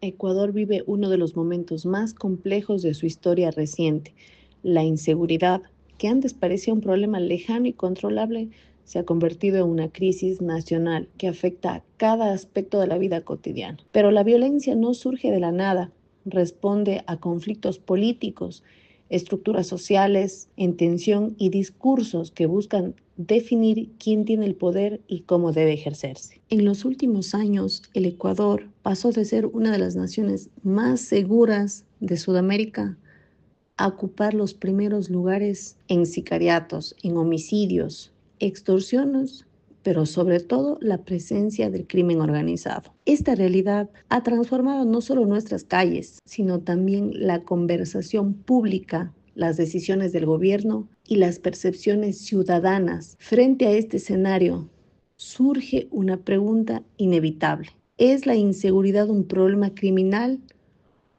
Ecuador vive uno de los momentos más complejos de su historia reciente. La inseguridad, que antes parecía un problema lejano y controlable, se ha convertido en una crisis nacional que afecta a cada aspecto de la vida cotidiana. Pero la violencia no surge de la nada, responde a conflictos políticos, estructuras sociales en tensión y discursos que buscan definir quién tiene el poder y cómo debe ejercerse. En los últimos años, el Ecuador pasó de ser una de las naciones más seguras de Sudamérica a ocupar los primeros lugares en sicariatos, en homicidios, extorsiones, pero sobre todo la presencia del crimen organizado. Esta realidad ha transformado no solo nuestras calles, sino también la conversación pública, las decisiones del gobierno y las percepciones ciudadanas. Frente a este escenario, surge una pregunta inevitable. ¿Es la inseguridad un problema criminal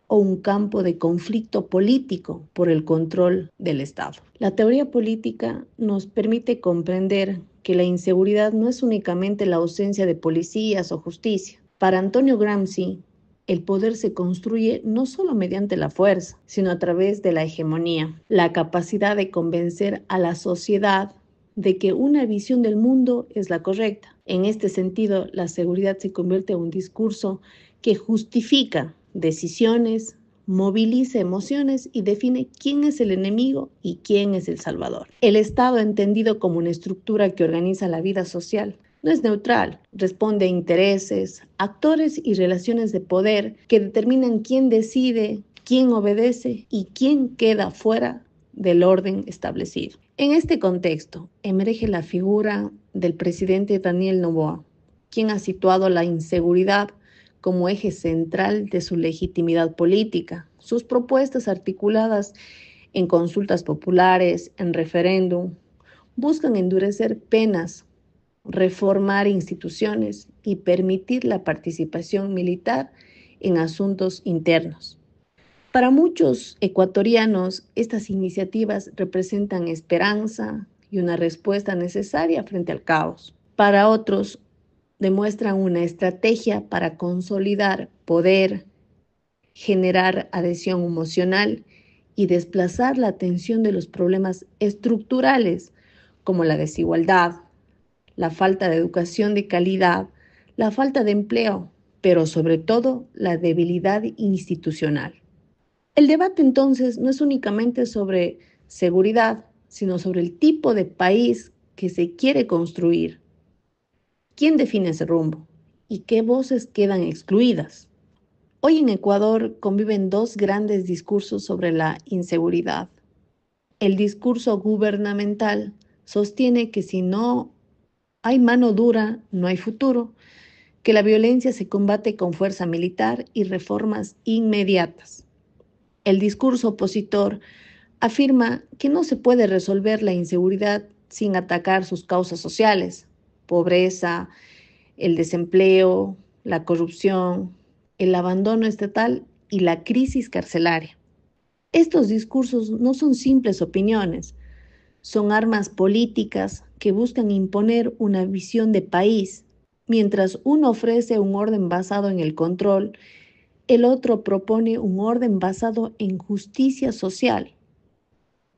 o un campo de conflicto político por el control del Estado? La teoría política nos permite comprender que la inseguridad no es únicamente la ausencia de policías o justicia. Para Antonio Gramsci, el poder se construye no solo mediante la fuerza, sino a través de la hegemonía, la capacidad de convencer a la sociedad de que una visión del mundo es la correcta. En este sentido, la seguridad se convierte en un discurso que justifica decisiones, moviliza emociones y define quién es el enemigo y quién es el salvador. El Estado, entendido como una estructura que organiza la vida social, no es neutral, responde a intereses, actores y relaciones de poder que determinan quién decide, quién obedece y quién queda fuera del orden establecido. En este contexto, emerge la figura del presidente Daniel Noboa, quien ha situado la inseguridad como eje central de su legitimidad política. Sus propuestas articuladas en consultas populares, en referéndum, buscan endurecer penas, reformar instituciones y permitir la participación militar en asuntos internos. Para muchos ecuatorianos, estas iniciativas representan esperanza y una respuesta necesaria frente al caos. Para otros, demuestran una estrategia para consolidar poder, generar adhesión emocional y desplazar la atención de los problemas estructurales como la desigualdad, la falta de educación de calidad, la falta de empleo, pero sobre todo la debilidad institucional. El debate entonces no es únicamente sobre seguridad, sino sobre el tipo de país que se quiere construir. ¿Quién define ese rumbo? ¿Y qué voces quedan excluidas? Hoy en Ecuador conviven dos grandes discursos sobre la inseguridad. El discurso gubernamental sostiene que si no hay mano dura, no hay futuro, que la violencia se combate con fuerza militar y reformas inmediatas. El discurso opositor afirma que no se puede resolver la inseguridad sin atacar sus causas sociales, pobreza, el desempleo, la corrupción, el abandono estatal y la crisis carcelaria. Estos discursos no son simples opiniones, son armas políticas que buscan imponer una visión de país. Mientras uno ofrece un orden basado en el control, el otro propone un orden basado en justicia social.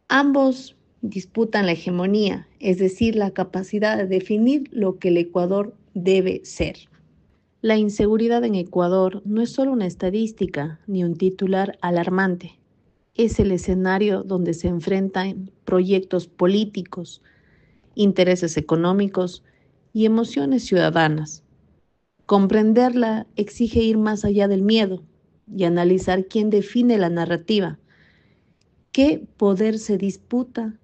Ambos disputan la hegemonía, es decir, la capacidad de definir lo que el Ecuador debe ser. La inseguridad en Ecuador no es solo una estadística ni un titular alarmante. Es el escenario donde se enfrentan proyectos políticos, intereses económicos y emociones ciudadanas. Comprenderla exige ir más allá del miedo y analizar quién define la narrativa, qué poder se disputa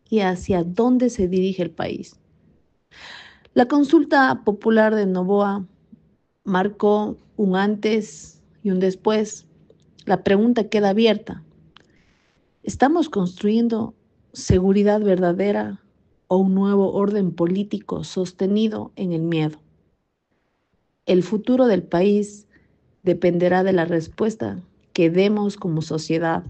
y hacia dónde se dirige el país. La consulta popular de Noboa marcó un antes y un después. La pregunta queda abierta. ¿Estamos construyendo seguridad verdadera o un nuevo orden político sostenido en el miedo? El futuro del país dependerá de la respuesta que demos como sociedad